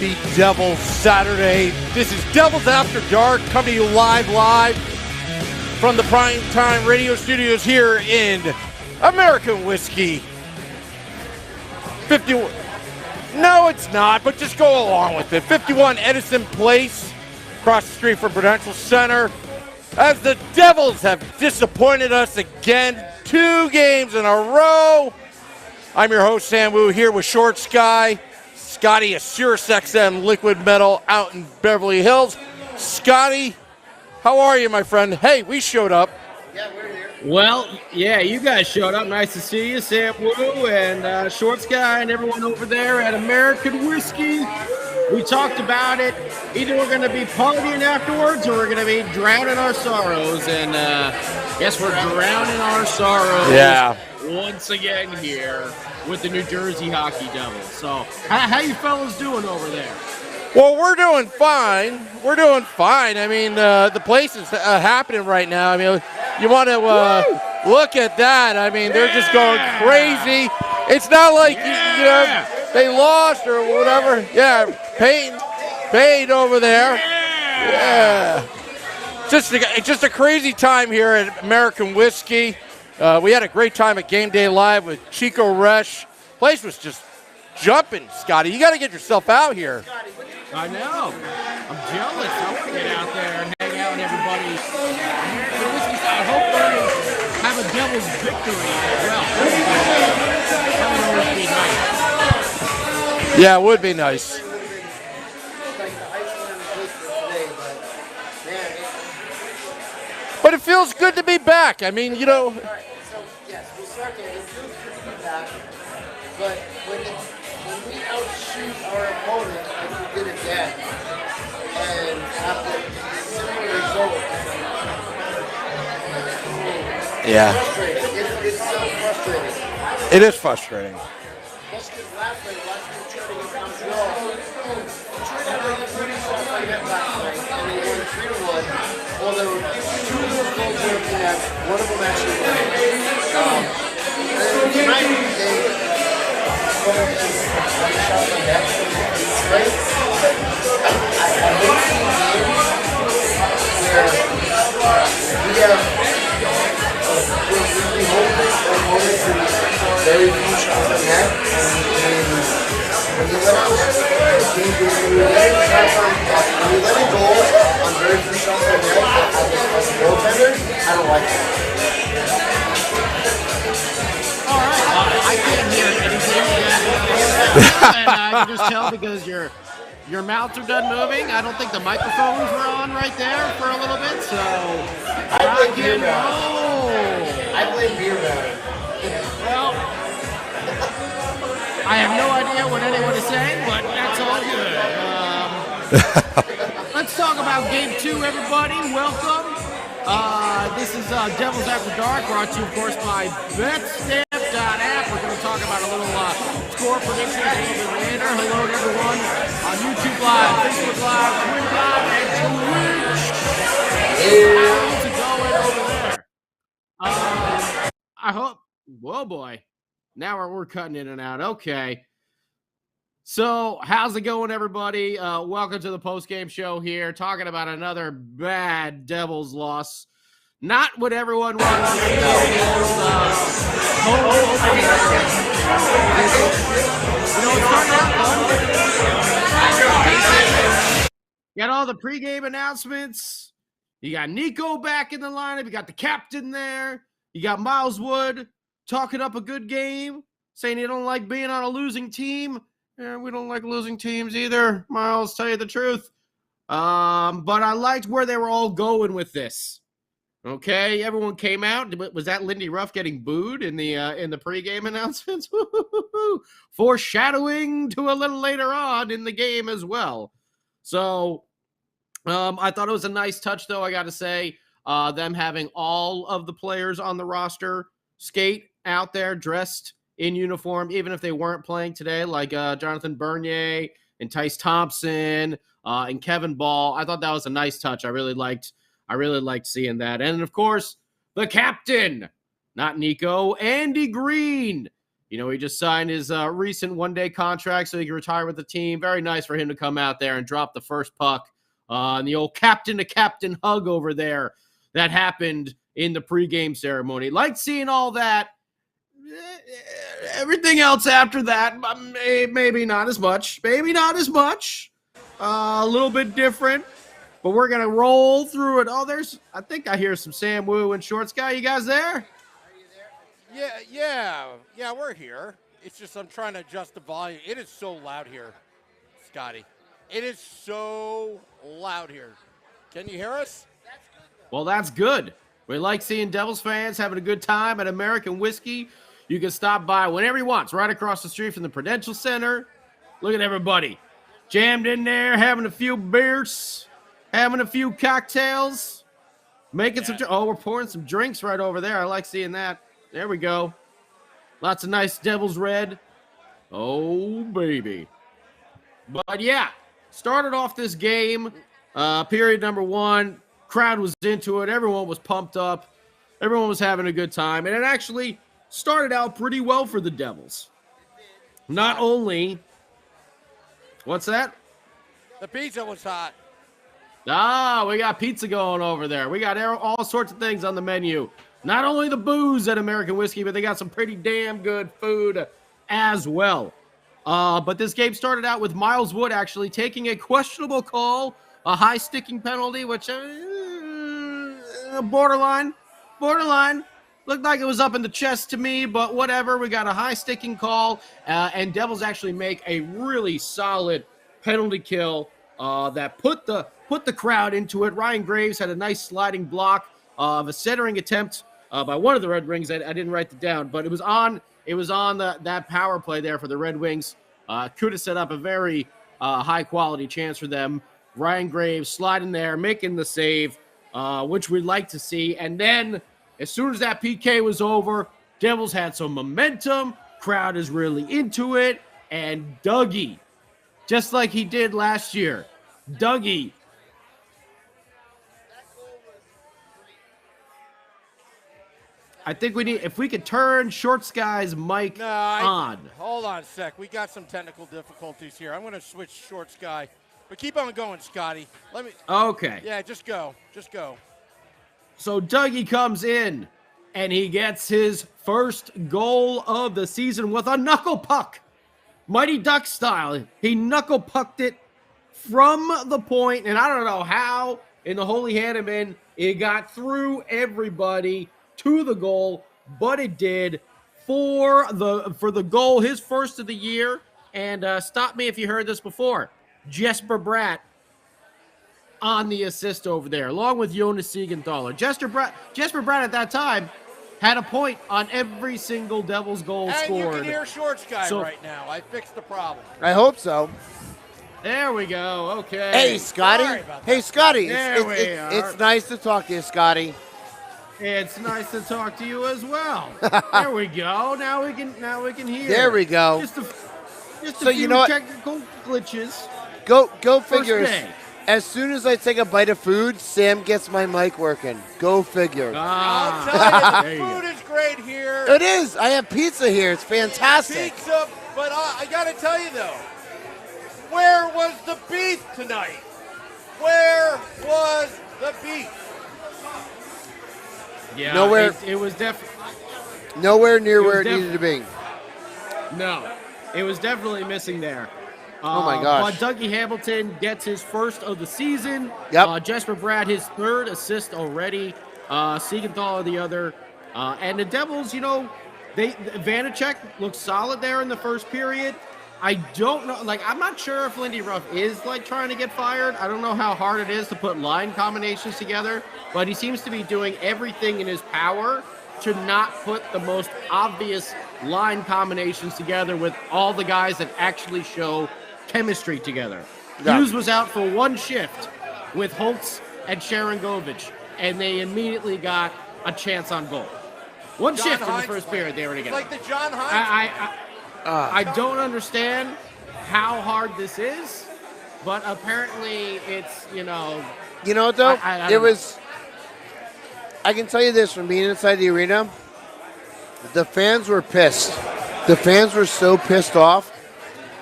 Happy Devils Saturday. This is Devils After Dark, coming to you live from the Prime Time Radio Studios here in American Whiskey. 51. No, it's not, but just go along with it. 51 Edison Place, across the street from Prudential Center. As the Devils have disappointed us again, 2 games in a row. I'm your host, Sam Wu, here with Short Sky, Scotty, a Sirius XM liquid metal out in Beverly Hills. Scotty, how are you, my friend? Hey, we showed up. Yeah, we're here. Well, yeah, you guys showed up. Nice to see you, Sam Wu and Short Sky and everyone over there at American Whiskey. We talked about it. Either we're going to be partying afterwards or we're going to be drowning our sorrows. And guess we're drowning our sorrows once again here with the New Jersey Hockey Devils. So how you fellas doing over there? Well, we're doing fine. I mean, the place is happening right now. I mean, you want to look at that. I mean, they're just going crazy. It's not like, you know, they lost or whatever. Yeah, Payne over there. Yeah. Just a crazy time here at American Whiskey. We had a great time at Game Day Live with Chico Resch. Place was just jumping, Scotty. You got to get yourself out here. I know. I'm jealous. I want to get out there and hang out with everybody. I hope they have a Devils victory as well. Yeah, it would be nice. But it feels good to be back. I mean, you know. All right, so yes, we'll start there. It feels good to be back, but when we outshoot our opponent like we did again, and after a similar result, Yeah. it's so frustrating. It is frustrating. Just because last week we tried to get Montreal, we tried to have a pretty soft fight last night, and they won 3-1. Well, there were 2 more goals in the match. One of them actually won. And tonight they shot the net. Right? I hate seeing games where we have we hold this opponent to very few shots on net, and when you let a goal on very few shots on net as a goaltender, I don't like it. All right. I can't hear anything. And I can just tell because your mouths are done moving. I don't think the microphones were on right there for a little bit, so I blame beer belly. Well, I have no idea what anyone is saying, but that's all good. Let's talk about Game 2, everybody. Welcome. This is Devils After Dark, brought to you, of course, by BetStamp.app. We're going to talk about a little score predictions a little bit later. Hello to everyone on YouTube Live, Facebook Live, Twitter Live, and Twitch. How's it going over there? I hope. Whoa, boy. Now we're cutting in and out. Okay. So, how's it going, everybody? Welcome to the post-game show here, talking about another bad Devils loss. Not what everyone wants to see. It's starting out fun. You got all the pregame announcements. You got Nico back in the lineup. You got the captain there. You got Miles Wood talking up a good game, saying you don't like being on a losing team. Yeah, we don't like losing teams either, Miles, tell you the truth. But I liked where they were all going with this. Okay, everyone came out. Was that Lindy Ruff getting booed in the pregame announcements? Foreshadowing to a little later on in the game as well. So I thought it was a nice touch, though, I got to say. Them having all of the players on the roster skate out there dressed in uniform, even if they weren't playing today, like Jonathan Bernier and Tice Thompson and Kevin Ball. I thought that was a nice touch. I really liked seeing that. And of course, the captain, not Nico, Andy Green, You know, he just signed his recent one-day contract so he can retire with the team. Very nice for him to come out there and drop the first puck. And the old captain-to-captain hug over there that happened in the pregame ceremony. Liked seeing all that. Everything else after that, maybe not as much. Maybe not as much. A little bit different. But we're going to roll through it. Oh, I think I hear some Sam Wu and Shorts Guy. You guys there? Yeah, we're here. It's just I'm trying to adjust the volume. It is so loud here, Scotty. It is so loud here. Can you hear us? Well, that's good. We like seeing Devils fans having a good time at American Whiskey. You can stop by whenever you want. It's right across the street from the Prudential Center. Look at everybody jammed in there, having a few beers, having a few cocktails, making some. Oh, we're pouring some drinks right over there. I like seeing that. There we go. Lots of nice Devil's Red. Oh, baby. But, yeah, started off this game, period number 1. Crowd was into it. Everyone was pumped up. Everyone was having a good time. And it actually started out pretty well for the Devils. Not only... What's that? The pizza was hot. We got pizza going over there. We got all sorts of things on the menu. Not only the booze at American Whiskey, but they got some pretty damn good food as well. But this game started out with Miles Wood actually taking a questionable call, a high sticking penalty, which borderline. Looked like it was up in the chest to me, but whatever. We got a high sticking call, and Devils actually make a really solid penalty kill that put the crowd into it. Ryan Graves had a nice sliding block of a centering attempt by one of the Red Wings. I didn't write it down, but it was on that power play there for the Red Wings. Could have set up a very high quality chance for them. Ryan Graves sliding there, making the save, which we'd like to see. And then as soon as that PK was over, Devils had some momentum. Crowd is really into it. And Dougie, just like he did last year, Dougie. I think if we could turn Shorts Guy's mic on. Hold on a sec. We got some technical difficulties here. I'm going to switch Shorts Guy. But keep on going, Scotty. Okay. Yeah, just go. So Dougie comes in, and he gets his first goal of the season with a knuckle puck. Mighty Duck style. He knuckle pucked it from the point, and I don't know how in the Holy Hanneman it got through everybody to the goal, but it did for the goal, his first of the year. And stop me if you heard this before. Jesper Bratt on the assist over there, along with Jonas Siegenthaler. Jesper Bratt at that time had a point on every single Devils goal scored. And you can hear Shorts Guy right now. I fixed the problem. I hope so. There we go. Okay. Hey, Scotty. Hey, Scotty. It's nice to talk to you, Scotty. It's nice to talk to you as well. There we go. Now we can hear. There we go. Just a so few you know technical glitches. Go figure. As soon as I take a bite of food, Sam gets my mic working. Go figure. I'll tell you, the food is great here. It is. I have pizza here. It's fantastic. Pizza, but I got to tell you though, where was the beef tonight? Where was the beef? Yeah, nowhere. It was definitely nowhere near where it needed to be. No, it was definitely missing there. Oh my gosh! But Dougie Hamilton gets his first of the season. Yep. Jesper Bratt his third assist already. Siegenthaler the other. And the Devils, Vanacek looked solid there in the first period. I don't know, I'm not sure if Lindy Ruff is trying to get fired. I don't know how hard it is to put line combinations together, but he seems to be doing everything in his power to not put the most obvious line combinations together with all the guys that actually show chemistry together. Yeah. Hughes was out for one shift with Holtz and Sharon Govich, and they immediately got a chance on goal. One shift in the first period, they were together. It's like the John Hines. I don't understand how hard this is, but apparently it's, though? It was... I can tell you this, from being inside the arena, the fans were pissed. the fans were so pissed off.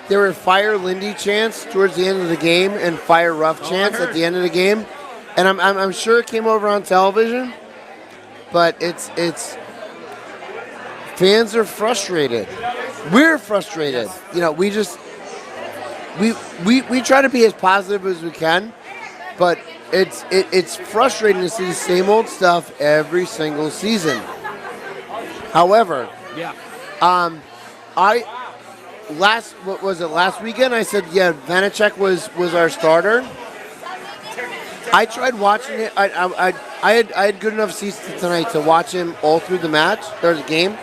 There were fire Lindy chants towards the end of the game and fire Ruff chants at the end of the game, and I'm sure it came over on television, but it's fans are frustrated. We're frustrated. You know, we try to be as positive as we can, but it's frustrating to see the same old stuff every single season. However, what was it, last weekend? I said, yeah, Vanacek was our starter. I tried watching it. I had good enough seats tonight to watch him all through the match or the game.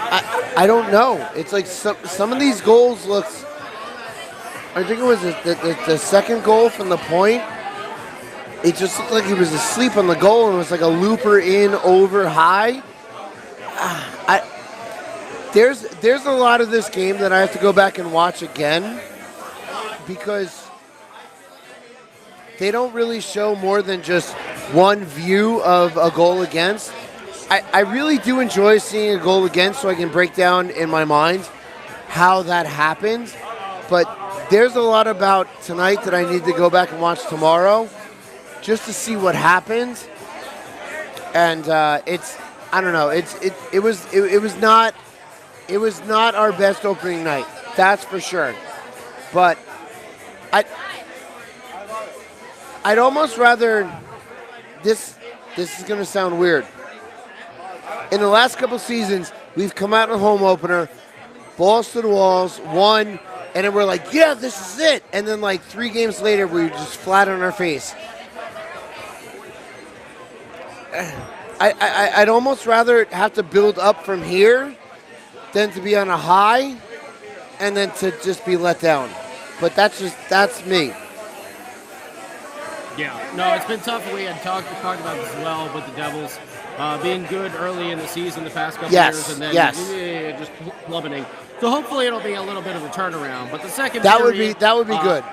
I don't know. It's like some of these goals looks. I think it was the second goal from the point. It just looked like he was asleep on the goal, and it was like a looper in over high. There's a lot of this game that I have to go back and watch again because they don't really show more than just one view of a goal against. I really do enjoy seeing a goal against so I can break down in my mind how that happened. But there's a lot about tonight that I need to go back and watch tomorrow just to see what happened. And I don't know. It was not our best opening night. That's for sure. But I'd almost rather this is going to sound weird. In the last couple seasons, we've come out in a home opener, balls to the walls, won, and then we're like, yeah, this is it. And then like 3 games later, we're just flat on our face. I'd almost rather have to build up from here than to be on a high and then to just be let down. But that's me. Yeah, no, it's been tough. We had talked about this as well with the Devils being good early in the season the past couple years, and then just plummeting. So hopefully it'll be a little bit of a turnaround. But the second period, that would be good.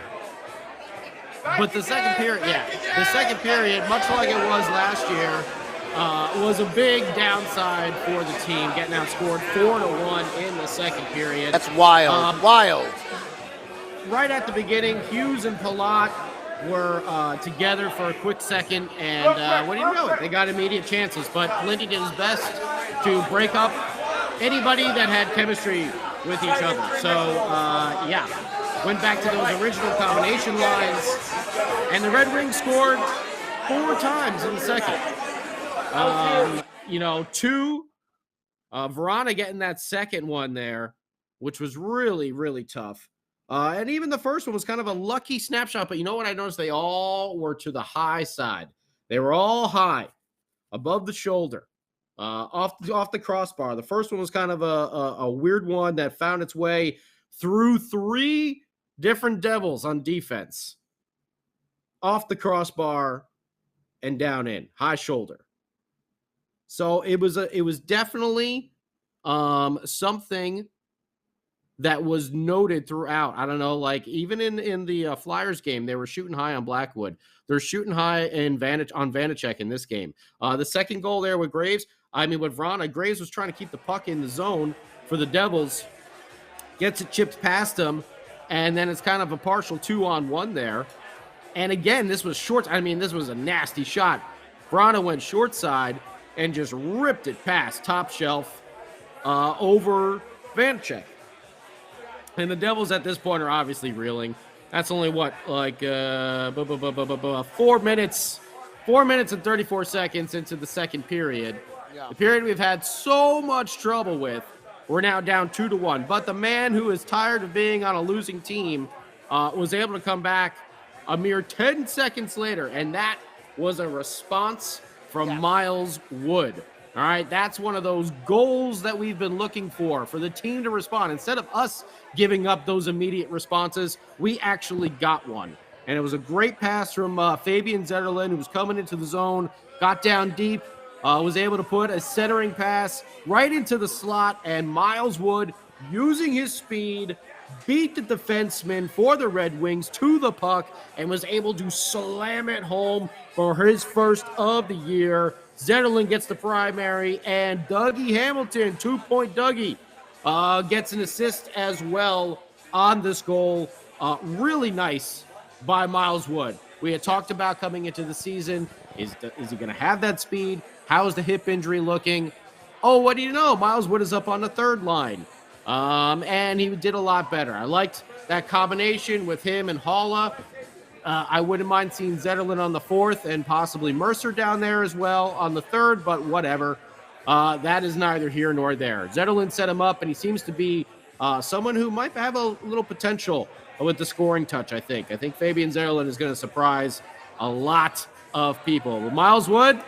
But the second period, much like it was last year, was a big downside for the team, getting outscored 4-1 in the second period. That's wild. Wild. Right at the beginning, Hughes and Palat were together for a quick second, and what do you know? They got immediate chances, but Lindy did his best to break up anybody that had chemistry with each other. So, went back to those original combination lines, and the Red Wings scored 4 times in the second. Verona getting that second one there, which was really, really tough. And even the first one was kind of a lucky snapshot, but you know what I noticed? They all were to the high side. They were all high, above the shoulder, off the crossbar. The first one was kind of a weird one that found its way through 3 different Devils on defense, off the crossbar and down in, high shoulder. So it was definitely something that was noted throughout. I don't know, like even in the Flyers game, they were shooting high on Blackwood. They're shooting high on Vanacek in this game. The second goal there with Verona, Graves was trying to keep the puck in the zone for the Devils, gets it chipped past him, and then it's kind of a partial 2-on-1 there. And again, this was short. This was a nasty shot. Verona went short side and just ripped it past top shelf over Vanacek. And the Devils at this point are obviously reeling. That's only 4 minutes and 34 seconds into the second period. Yeah. The period we've had so much trouble with. We're now down 2-1. But the man who is tired of being on a losing team was able to come back a mere 10 seconds later, and that was a response from Miles Wood. All right, that's one of those goals that we've been looking for the team to respond. Instead of us giving up those immediate responses, we actually got one. And it was a great pass from Fabian Zetterlund, who was coming into the zone, got down deep, was able to put a centering pass right into the slot, and Miles Wood, using his speed, beat the defenseman for the Red Wings to the puck and was able to slam it home for his first of the year. Zetterlund gets the primary, and Dougie Hamilton, 2-point Dougie, gets an assist as well on this goal. Really nice by Miles Wood. We had talked about coming into the season. Is he going to have that speed? How is the hip injury looking? Oh, what do you know? Miles Wood is up on the third line. And he did a lot better. I liked that combination with him and Halla. I wouldn't mind seeing Zetterlund on the fourth and possibly Mercer down there as well on the third, but whatever. That is neither here nor there. Zetterlund set him up, and he seems to be someone who might have a little potential with the scoring touch, I think. I think Fabian Zetterlund is going to surprise a lot of people. With Miles Wood,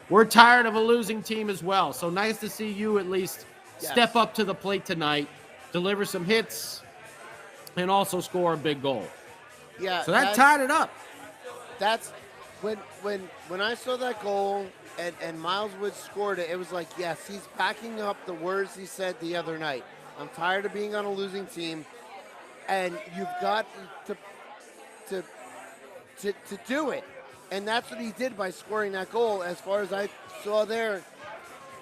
we're tired of a losing team as well. So nice to see you at least step up to the plate tonight, deliver some hits, and also score a big goal. Yeah. So that tied it up. That's when I saw that goal and Miles Wood scored it, it was like, yes, he's backing up the words he said the other night. I'm tired of being on a losing team, and you've got to do it. And that's what he did by scoring that goal. As far as I saw there,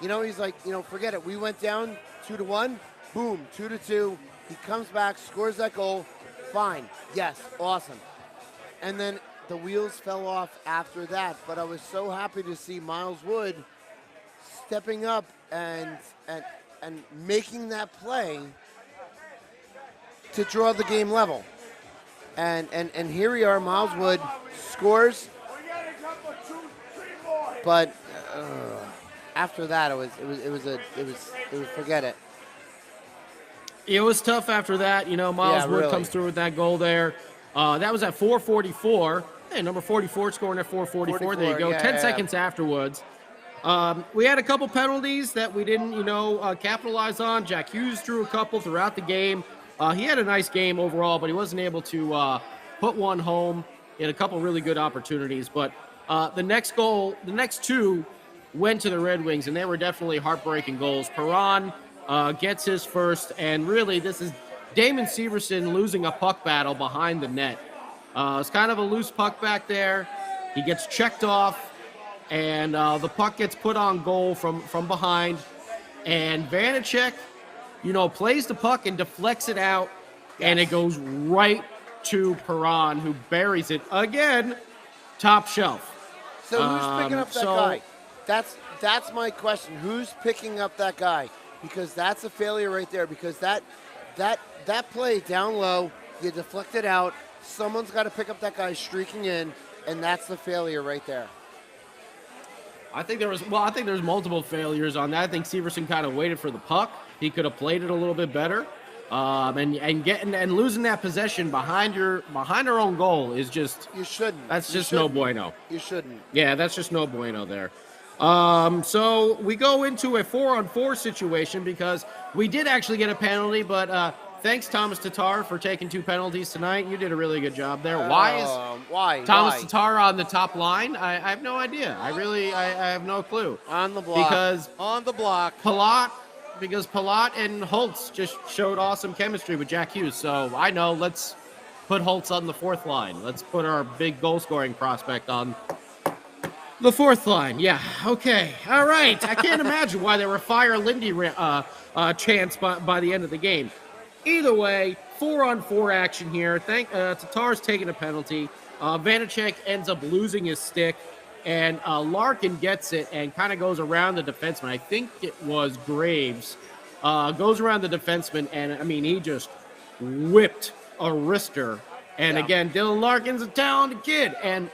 he's like, forget it. We went down 2-1, boom, 2-2. He comes back, scores that goal. Fine. Yes, awesome. And then the wheels fell off after that. But I was so happy to see Miles Wood stepping up and making that play to draw the game level. And here we are. Miles Wood scores. But after that, it was forget it. It was tough after that. Miles Wood really comes through with that goal there. That was at 4:44. Hey, number 44 scoring at 4:44. There you go. 10 seconds afterwards. We had a couple penalties that we didn't, capitalize on. Jack Hughes drew a couple throughout the game. He had a nice game overall, but he wasn't able to put one home. He had a couple really good opportunities. But the next two went to the Red Wings, and they were definitely heartbreaking goals. Perron gets his first, and really this is Damon Severson losing a puck battle behind the net. It's kind of a loose puck back there. He gets checked off, and the puck gets put on goal from behind. And Vanacek, plays the puck and deflects it out, and it goes right to Perron, who buries it again, top shelf. So who's picking up that guy? That's my question. Who's picking up that guy? Because that's a failure right there. Because that play down low, you deflect it out. Someone's got to pick up that guy streaking in, and that's the failure right there. I think there's multiple failures on that. I think Severson kind of waited for the puck. He could have played it a little bit better. And losing that possession behind our own goal is just you shouldn't. That's just no bueno. You shouldn't. Yeah, that's just no bueno there. So we go into a 4-on-4 situation because we did actually get a penalty, but thanks Thomas Tatar for taking 2 penalties tonight. You did a really good job there. Why is Thomas Tatar on the top line? I have no idea. I have no clue. On the block. Because Palat and Holtz just showed awesome chemistry with Jack Hughes. So I know, let's put Holtz on the 4th line. Let's put our big goal-scoring prospect on the 4th line. Yeah, okay. All right. I can't imagine why there were Fire Lindy chants by the end of the game. Either way, 4-on-4 action here. Tatar's taking a penalty. Vanacek ends up losing his stick. And Larkin gets it and kind of goes around the defenseman. I think it was Graves. Goes around the defenseman, and, he just whipped a wrister. And, again, Dylan Larkin's a talented kid. And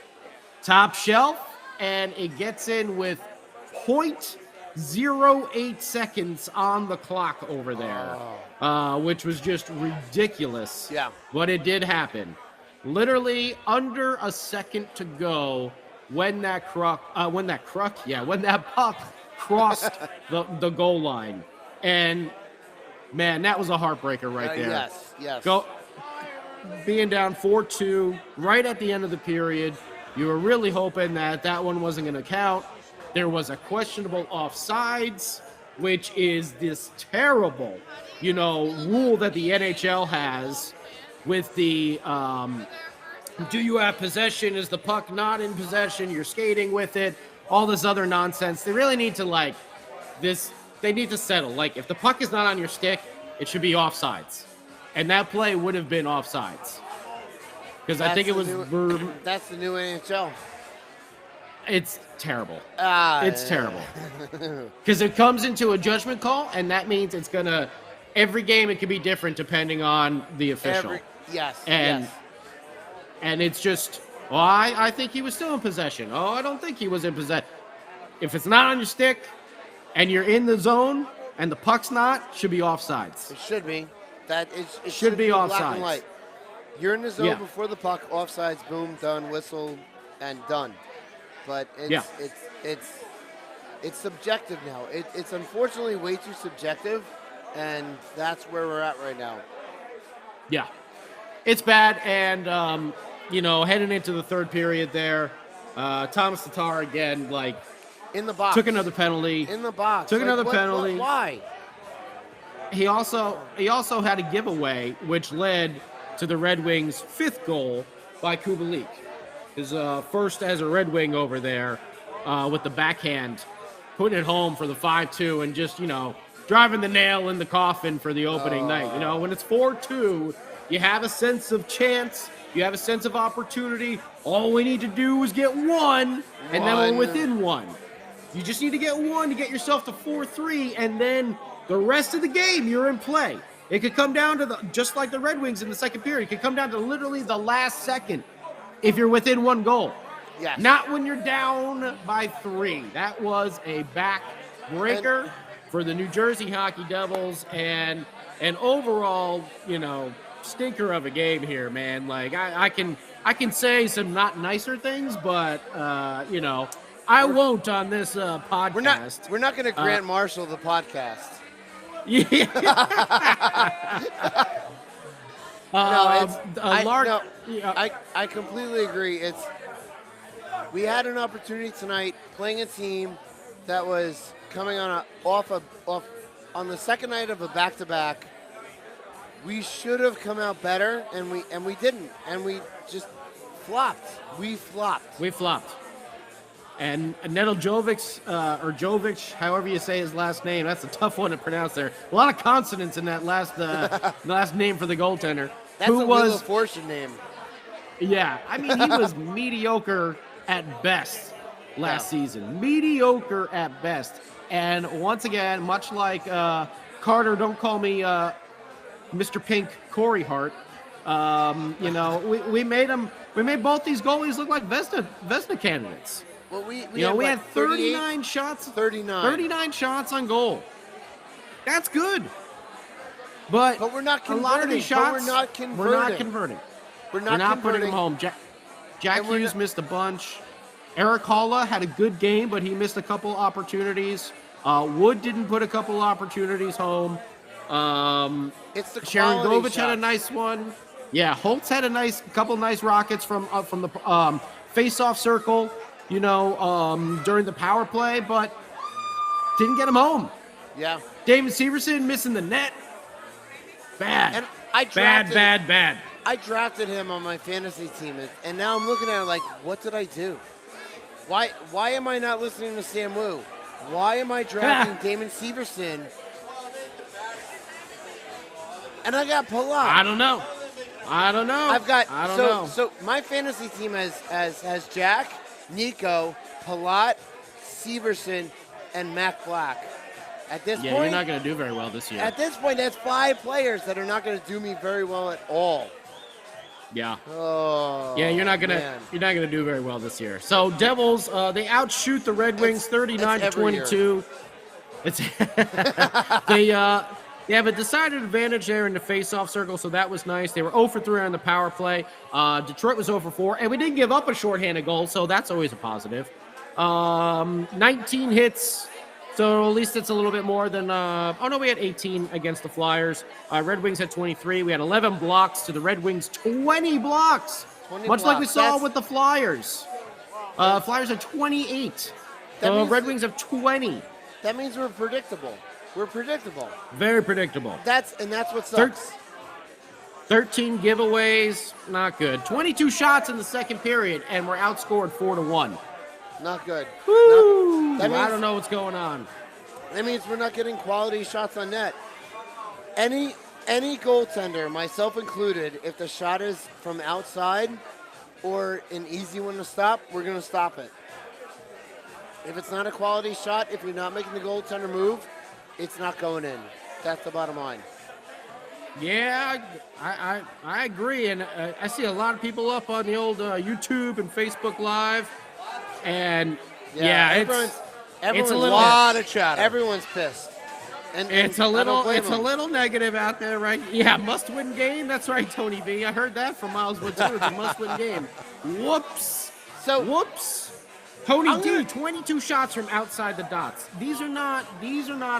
top shelf, and it gets in with 0.08 seconds on the clock over there, which was just ridiculous. Yeah. But it did happen. Literally under a second to go. When that puck crossed the goal line. And, man, that was a heartbreaker right there. Yes. Being down 4-2 right at the end of the period, you were really hoping that one wasn't going to count. There was a questionable offsides, which is this terrible, rule that the NHL has with the do you have possession? Is the puck not in possession? You're skating with it. All this other nonsense. They really need to they need to settle. Like, if the puck is not on your stick, it should be offsides. And that play would have been offsides. Because I think it was... That's the new NHL. It's terrible. It's terrible. Because it comes into a judgment call, and that means it's going to... Every game, it can be different depending on the official. Yes. And it's just... Well, I think he was still in possession. Oh, I don't think he was in possession. If it's not on your stick and you're in the zone and the puck's not, it should be offsides. It should be. It should be black offsides. and white. You're in the zone before the puck, offsides, boom, done, whistle, and done. But it's subjective now. It's unfortunately way too subjective, and that's where we're at right now. Yeah. It's bad, and, heading into the third period there, Thomas Tatar again, in the box. Took another penalty. In the box. Took another penalty. Why? He also had a giveaway, which led to the Red Wings' 5th goal by Kubalik. His first as a Red Wing over there with the backhand, putting it home for the 5-2 and just, driving the nail in the coffin for the opening night. When it's 4-2, you have a sense of chance. You have a sense of opportunity. All we need to do is get one, and then we're within one. You just need to get one to get yourself to 4-3, and then the rest of the game, you're in play. It could come down to just like the Red Wings in the second period. It could come down to literally the last second if you're within one goal. Yes. Not when you're down by 3. That was a backbreaker for the New Jersey Hockey Devils, and an overall, stinker of a game here, man. I can say some not nicer things, but I won't on this podcast. We're not going to Grant Marshall the podcast. Yeah. I completely agree. We had an opportunity tonight playing a team that was coming on on the second night of a back-to-back. We should have come out better, and we didn't, and we just flopped. We flopped. And Nedeljkovic, or Jovic, however you say his last name, that's a tough one to pronounce there. A lot of consonants in that last name for the goaltender. That's a Wheel of Fortune name. Yeah, he was mediocre at best last season. Mediocre at best. And once again, much like Carter, don't call me Mr. Pink Corey Hart. We made both these goalies look like Vesna candidates. Well, we had 39 shots. 39 shots on goal. That's good. But we're not converting. A lot of these shots, we're not converting. We're not putting them home. Jack Hughes missed a bunch. Eric Halla had a good game, but he missed a couple opportunities. Wood didn't put a couple opportunities home. It's the Sharon Govich shots. had a nice one. Yeah, Holtz had a couple nice rockets from the face-off circle, during the power play, but didn't get him home. Yeah. David Severson missing the net. Bad. And Bad. I drafted him on my fantasy team, and now I'm looking at it like, what did I do? Why am I not listening to Sam Wu? Why am I drafting Damon Severson? And I got Palat. I don't know. I don't know. So my fantasy team has Jack, Nico, Palat, Severson, and Mac Black. At this point, you're not going to do very well this year. At this point, that's 5 players that are not going to do me very well at all. Yeah. Oh. Yeah, you're not gonna do very well this year. So Devils, they outshoot the Red Wings 39-22. It's they have a decided advantage there in the face-off circle, so that was nice. They were 0 for 3 on the power play. Detroit was 0 for 4, and we didn't give up a shorthanded goal, so that's always a positive. 19 hits. So at least it's a little bit more than, we had 18 against the Flyers. Red Wings had 23. We had 11 blocks to the Red Wings, 20 blocks. Like we saw with the Flyers. Flyers had 28. The Red Wings have 20. That means we're predictable. Very predictable. That's what sucks. 13 giveaways, not good. 22 shots in the second period, and we're outscored 4-1. Not good. Woo! I don't know what's going on. That means we're not getting quality shots on net. any goaltender, myself included, if the shot is from outside or an easy one to stop, we're going to stop it. If it's not a quality shot, if you're not making the goaltender move, it's not going in. That's the bottom line. Yeah, I agree, and I see a lot of people up on the old YouTube and Facebook Live, and everyone's it's a little lot of chatter. Everyone's pissed. And it's a I don't blame little them. negative out there, right? Yeah, must-win game. That's right, Tony V. I heard that from Miles Wood too. It's a must-win game. Whoops. Whoops. Tony D, 22 shots from outside the dots. These are not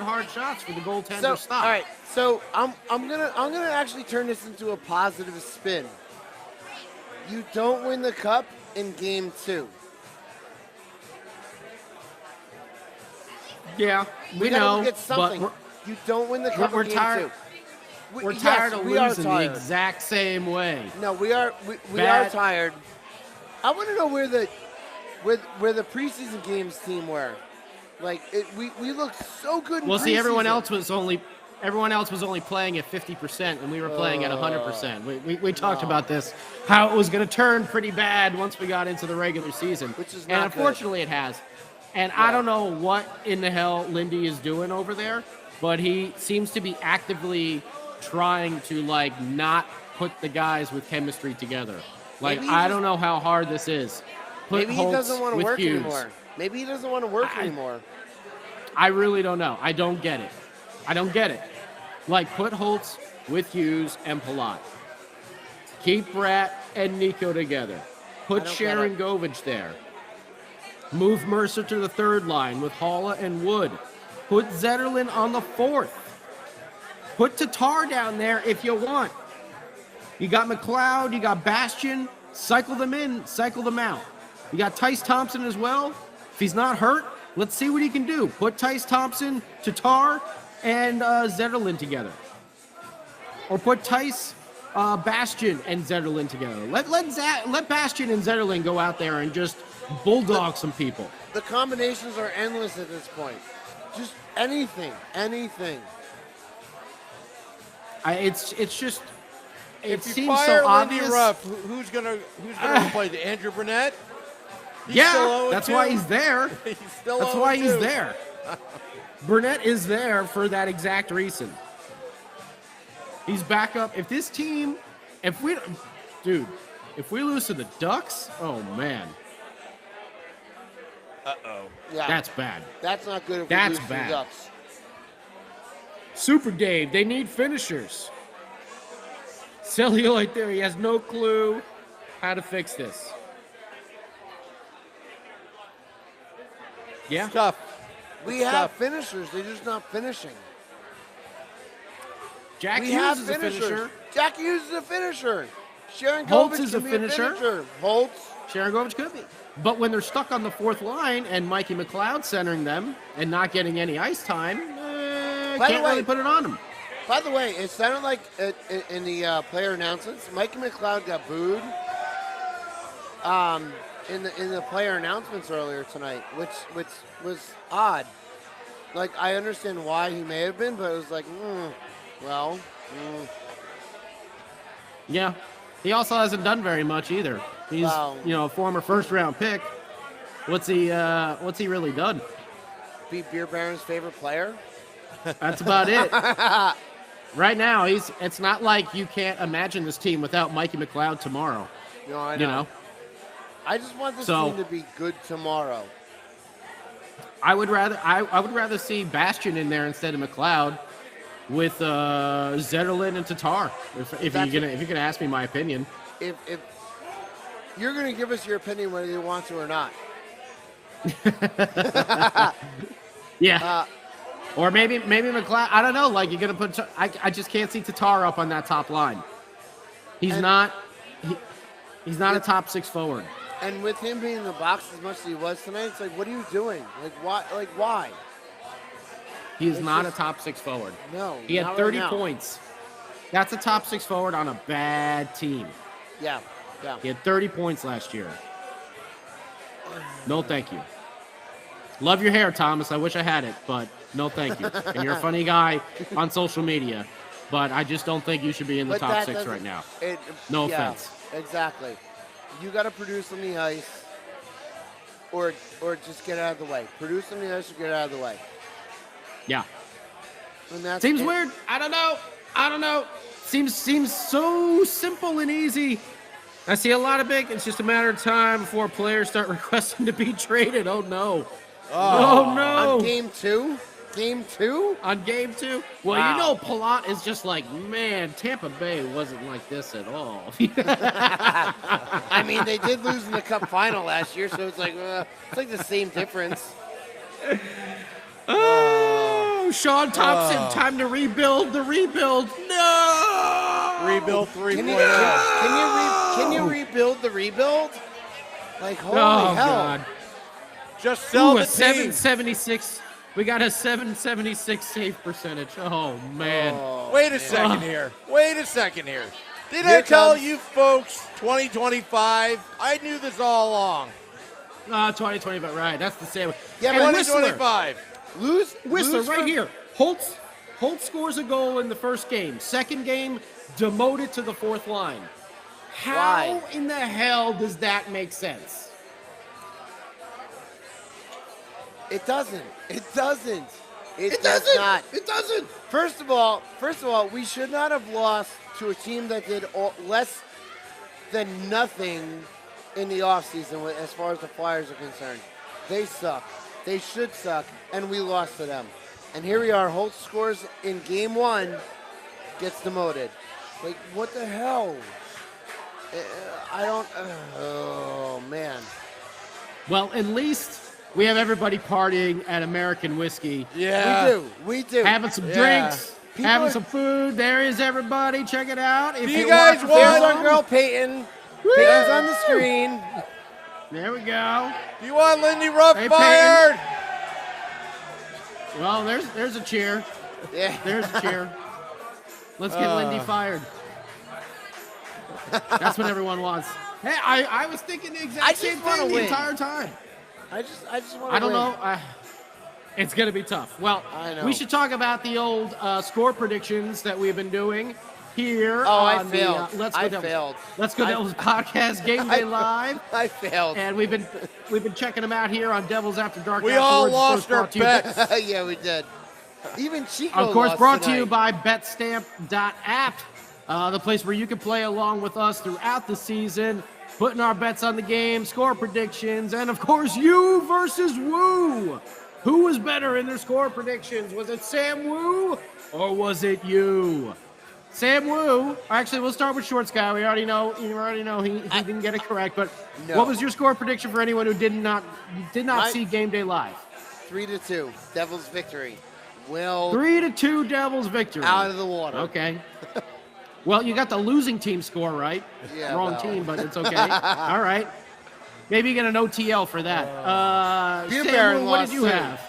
hard shots for the goaltender to stop. All right, so I'm gonna actually turn this into a positive spin. You don't win the cup in game 2. Yeah, we gotta know, look at something. but You don't win the cup we're in game tired. 2. we're tired of we are losing the tired. exact same way. No, we are Bad. tired. I want to know where the preseason games team were. Like we looked so good. Well, see, everyone preseason. else was only playing at 50%, and we were playing at 100%. We talked about this, how it was going to turn pretty bad once we got into the regular season, Which is and not unfortunately it has. And I don't know what in the hell Lindy is doing over there, but he seems to be actively trying to not put the guys with chemistry together. I don't know how hard this is. Maybe he doesn't want to work Hughes. anymore. Maybe he doesn't want to work anymore. I really don't know. I don't get it. Put Holtz with Hughes and Palat. Keep Brat and Nico together. Put Sharon Govich there. Move Mercer to the third line with Halla and Wood. Put Zetterlund on the fourth. Put Tatar down there if you want. You got McLeod, you got Bastian. Cycle them in, cycle them out. You got Tice Thompson as well. If he's not hurt, let's see what he can do. Put Tice Thompson, Tatar, and Zetterlund together. Or put Tice, Bastian, and Zetterlund together. Let Bastian and Zetterlund go out there and just bulldog some people. The combinations are endless at this point. Just anything. It's just. It If you seems fire so Lindy obvious. Ruff, who's gonna replace it? Andrew Burnett? He's Yeah, still that's 0-2. why he's there. He's still That's why 0-2. he's there. Burnett is there for that exact reason. He's back up. If we lose to the Ducks, oh man, Yeah, that's bad. that's not good. If That's we lose to the bad. Ducks. Super Dave, they need finishers. Cellulite there, he has no clue how to fix this. Yeah. It's tough. We It's have tough. finishers. They're just not finishing. Jack We Hughes have is a finishers. finisher. Jack Hughes is a finisher. Sharon Holtz Govich is a can be finisher. Holtz. Sharon Govich could be. But when they're stuck on the fourth line and Mikey McLeod centering them and not getting any ice time, can't really put it on them. By the way, it sounded like in the player announcements, Mikey McLeod got booed in the player announcements earlier tonight, which was odd. Like, I understand why he may have been, but it was like, Yeah. He also hasn't done very much either. He's, a former first-round pick. What's he really done? Be Beer Baron's favorite player. That's about it. Right now, it's not like you can't imagine this team without Mikey McLeod tomorrow. No, I know. You know? I just want this team to be good tomorrow. I would rather see Bastian in there instead of McLeod with Zetterlund and Tatar. If you're gonna ask me my opinion. If you're gonna give us your opinion whether you want to or not. Yeah. Or maybe McLeod. I don't know. Like, you're gonna put. I just can't see Tatar up on that top line. He's not a top six forward. And with him being in the box as much as he was tonight, it's like, what are you doing? Like, why? Like, why? He is not a top six forward. No. He had not 30 right now. points. That's a top six forward on a bad team. Yeah. He had 30 points last year. No, thank you. Love your hair, Thomas. I wish I had it, but no, thank you. And you're a funny guy on social media. but I just don't think you should be in the But top that 6 doesn't- right now. It, No yeah, offense. Exactly. You got to produce on the ice, or just get out of the way. Produce on the ice or get out of the way. Yeah. And that's Seems it. weird. I don't know. Seems so simple and easy. I see a lot of big. It's just a matter of time before players start requesting to be traded. Oh no. Oh no. On game 2? Game 2? On game 2? Well, Wow. you know, Palat is just like, man, Tampa Bay wasn't like this at all. I mean, they did lose in the Cup final last year, so it's like the same difference. Oh, Sean Thompson, time to rebuild the rebuild. No! Rebuild Can 3.0. you rebuild the rebuild? Like, holy Oh, hell. God. Just sell Ooh, the a team. 776. We got a 776 save percentage. Oh, man. Wait a second here. Wait a second here. Did Here I tell comes- you folks 2025? I knew this all along. 2020, but right. That's the same. Yeah, And but Whistler. 2025. Whistler lose right for- here. Holtz scores a goal in the first game. Second game, demoted to the fourth line. How Why? in the hell does that make sense? It doesn't. It doesn't. It does not. It doesn't. First of all, we should not have lost to a team that did less than nothing in the offseason as far as the Flyers are concerned. They suck. They should suck, and we lost to them. And here we are. Holtz scores in game 1, gets demoted. Like, what the hell? I don't. Oh, man. Well, at least we have everybody partying at American Whiskey. Yeah. We do. Having some Yeah. drinks, People having are- some food. There is everybody. Check it out. If Do you you're guys watching want- There's from our home, girl, Peyton. Peyton's on the screen. There we go. Do you want Lindy Ruff Hey, fired? Well, there's a cheer. Yeah. There's a cheer. Let's get Lindy fired. That's what everyone wants. Hey, I was thinking the I exact just same wanna thing the win. entire time. I just want to I don't know. It's going to be tough. Well, I know. we should talk about the old score predictions that we've been doing here. Oh, I on failed. The, Let's Go I Devils. failed. Let's Go I- Devils podcast Game Day Live, I failed. and we've been checking them out here on Devils After Dark. We all Afterwards. Of course, lost our brought to you- bets. Yeah, we did. Even Chico Of course, lost brought to you tonight. by BetStamp.app, the place where you can play along with us throughout the season, putting our bets on the game, score predictions, and of course, you versus Woo. Who was better in their score predictions? Was it Sam Woo or was it you? Sam Woo. Actually, we'll start with Shorts Guy. We already know. You already know he didn't get it correct. But No. what was your score prediction for anyone who did not My- see Game Day Live? 3-2, Devils victory. Will 3-2 Devils victory. out of the water. Okay. Well, you got the losing team score right. Yeah, Wrong well. team, but it's okay. All right. Maybe you get an OTL for that. Beer Sam, Baron what lost did you too. have?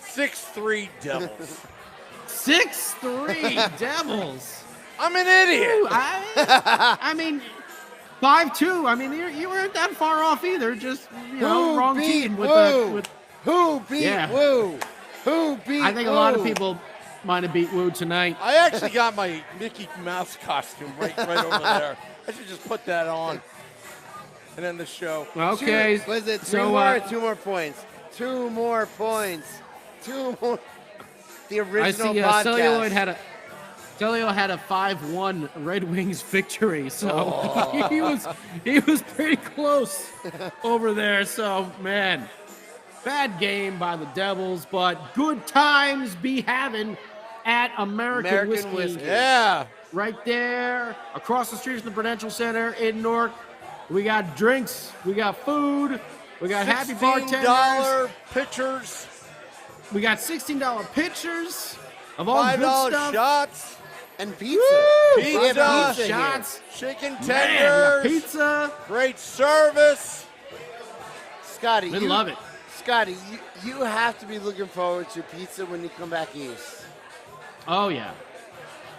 6-3 Devils. 6-3 Devils. I'm an idiot. Ooh, I mean, 5-2. I mean, you weren't that far off either. Just Who wrong beat team with Woo? with. Who beat Yeah. Woo? Who beat I think a lot of Woo? people might have beat Woo tonight. I actually got my Mickey Mouse costume right over there. I should just put that on and end the show. Okay. Was it three so, more or 2 more points? 2 more points. 2 more. The I original see podcast. Celluloid had a 5-1 Red Wings victory, so Oh. he was pretty close over there. So man, bad game by the Devils, but good times be having at American Whiskey. Yeah. Right there, across the street from the Prudential Center in Newark. We got drinks, we got food, we got happy bartenders. $16 pitchers, We got $16 pitchers of all good $5 stuff. shots, And pizza. Woo! Pizza. We have Yeah, pizza shots. chicken Man, tenders, pizza. great service. Scotty, We love it. Scotty, you have to be looking forward to pizza when you come back east. Oh yeah.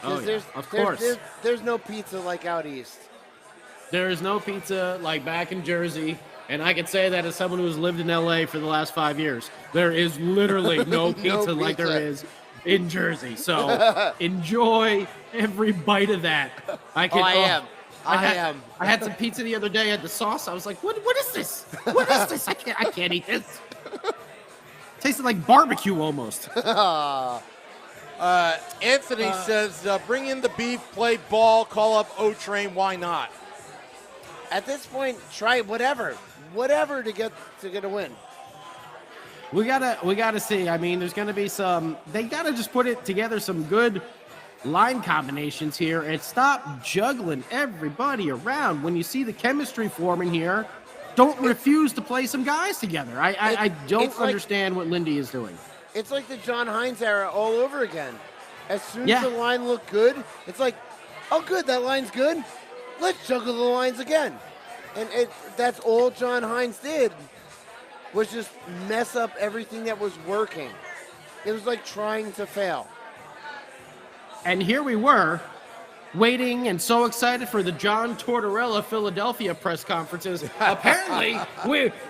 Oh 'Cause yeah. Of course. There's no pizza like out east. There is no pizza like back in Jersey, and I can say that as someone who's lived in LA for the last 5 years. There is literally no pizza like there pizza. is in Jersey. So enjoy every bite of that. I am. I had some pizza the other day. I had the sauce. I was like, what is this? What is this? I can't eat this. Tasted like barbecue almost. Anthony says, bring in the beef, play ball, call up O-Train. Why not? At this point, try whatever to get a win. We gotta see. I mean, there's gonna be they gotta just put it together some good line combinations here and stop juggling everybody around. When you see the chemistry forming here, don't refuse to play some guys together. I don't understand what Lindy is doing. It's like the John Hines era all over again. As soon as the line looked good, it's like, oh good, that line's good. Let's juggle the lines again. And that's all John Hines did, was just mess up everything that was working. It was like trying to fail. And here we were, waiting and so excited for the John Tortorella Philadelphia press conferences. Apparently,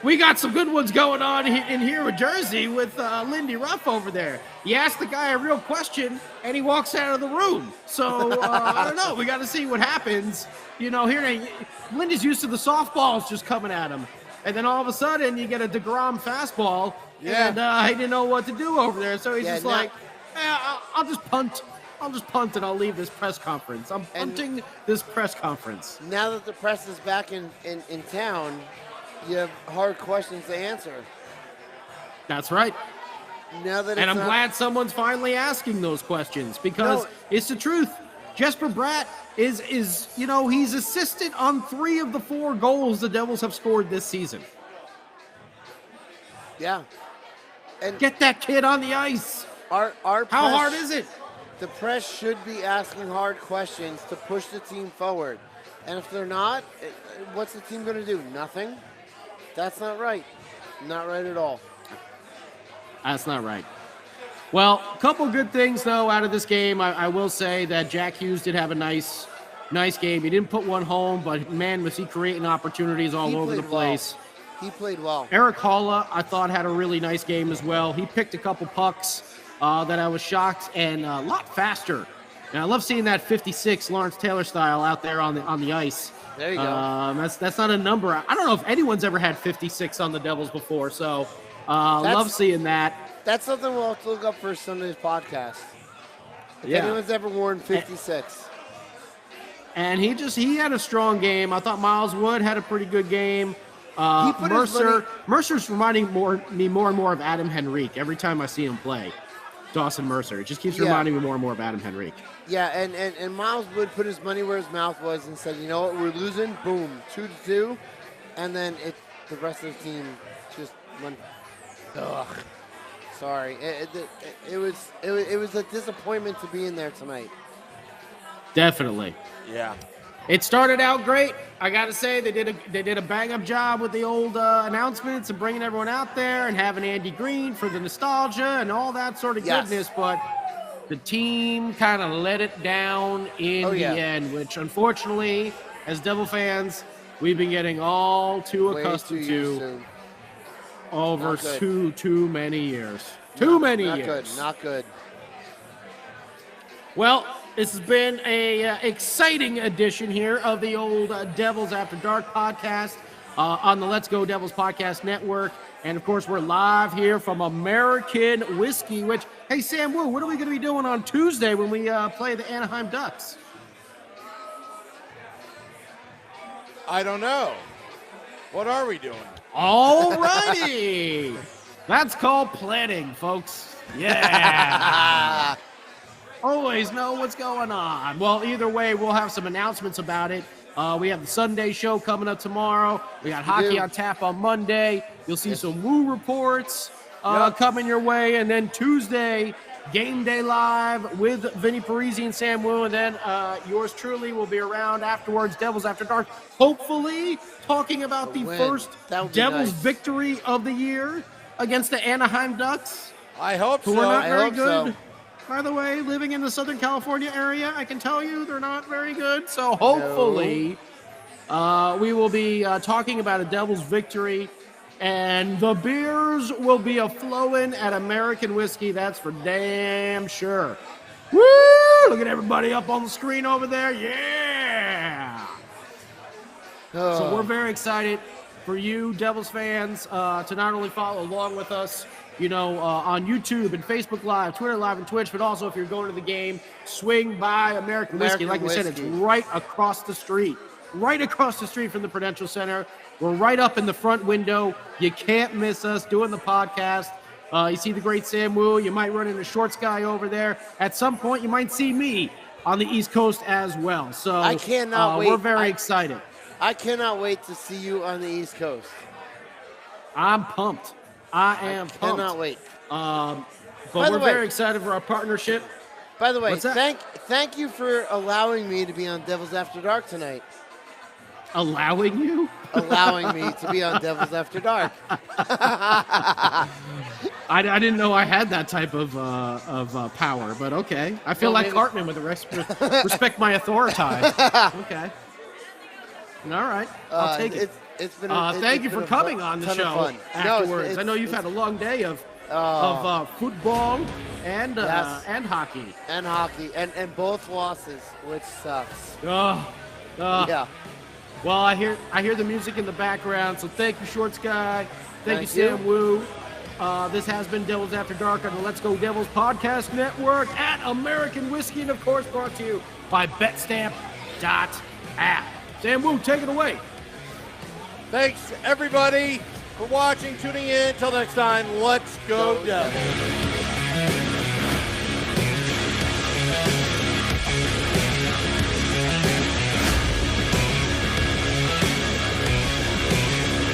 we got some good ones going on in here with Jersey with Lindy Ruff over there. You ask the guy a real question, and he walks out of the room. So, I don't know. We got to see what happens. You know, here, Lindy's used to the softballs just coming at him. And then all of a sudden, you get a DeGrom fastball, and he didn't know what to do over there. So he's just like, I'll just punt. I'll just punt and I'll leave this press conference. I'm punting this press conference. Now that the press is back in town, you have hard questions to answer. That's right. Now that and I'm glad someone's finally asking those questions because it's the truth. Jesper Bratt is he's assisted on 3 of the 4 goals the Devils have scored this season. Yeah. And get that kid on the ice. Our How hard is it? The press should be asking hard questions to push the team forward. And if they're not, what's the team going to do? Nothing? That's not right. Not right at all. That's not right. Well, a couple good things, though, out of this game. I will say that Jack Hughes did have a nice game. He didn't put one home, but, man, was he creating opportunities all over the place. He played well. Eric Halla, I thought, had a really nice game as well. He picked a couple pucks that I was shocked and a lot faster. And I love seeing that 56 Lawrence Taylor style out there on the ice. There you go. That's not a number. I don't know if anyone's ever had 56 on the Devils before, so love seeing that. That's something we'll have to look up for Sunday's podcast. If anyone's ever worn 56. And he had a strong game. I thought Miles Wood had a pretty good game. Mercer's reminding me more and more of Adam Henrique every time I see him play. Dawson Mercer. It just keeps reminding me more and more of Adam Henrique. Yeah, and Miles Wood put his money where his mouth was and said, you know what, we're losing. Boom, 2-2. And then the rest of the team just went, ugh. Sorry. It was a disappointment to be in there tonight. Definitely. Yeah. It started out great. I got to say, they did a bang-up job with the old announcements and bringing everyone out there and having Andy Green for the nostalgia and all that sort of goodness. But the team kind of let it down in the end, which unfortunately, as Devil fans, we've been getting all too accustomed to over too many years. Too many years. Not good. Well, this has been a exciting edition here of the old Devils After Dark podcast on the Let's Go Devils Podcast Network. And, of course, we're live here from American Whiskey, which, hey, Sam Wu, what are we going to be doing on Tuesday when we play the Anaheim Ducks? I don't know. What are we doing? All righty. That's called planning, folks. Yeah. Always know what's going on. Well, either way, we'll have some announcements about it. We have the Sunday show coming up tomorrow. We got Hockey on Tap on Monday. You'll see some Woo reports coming your way. And then Tuesday, Game Day Live with Vinny Parisi and Sam Wu. And then yours truly will be around afterwards, Devils After Dark. Hopefully talking about the first Devils victory of the year against the Anaheim Ducks. I hope so. Who are not very good. By the way, living in the Southern California area, I can tell you they're not very good. So hopefully we will be talking about a Devils victory And the beers will be a-flowing at American Whiskey. That's for damn sure. Woo! Look at everybody up on the screen over there. Yeah! So we're very excited for you, Devils fans, to not only follow along with us, on YouTube and Facebook Live, Twitter Live, and Twitch, but also if you're going to the game, swing by American Whiskey. Like we said, it's right across the street. Right across the street from the Prudential Center. We're right up in the front window. You can't miss us doing the podcast. You see the great Sam Wu. You might run into Shorts Guy over there. At some point, you might see me on the East Coast as well. So I cannot wait. We're very excited. I cannot wait to see you on the East Coast. I'm pumped. I am pumped. Cannot wait. But we're very excited for our partnership. By the way, thank you for allowing me to be on Devils After Dark tonight. Allowing you? Allowing me to be on Devils After Dark. I didn't know I had that type of power, but okay. I feel like Cartman with the respect my authority. Okay. All right. I'll take it. Thank you for coming on the show afterwards. I know you've had a long day of football and hockey. And hockey. And both losses, which sucks. Yeah. Well, I hear the music in the background, so thank you, Shorts Guy. Thank you, Sam Wu. This has been Devils After Dark on the Let's Go Devils Podcast Network at American Whiskey, and of course brought to you by BetStamp.app. Sam Wu, take it away. Thanks, everybody, for watching, tuning in. Until next time, let's go Devils.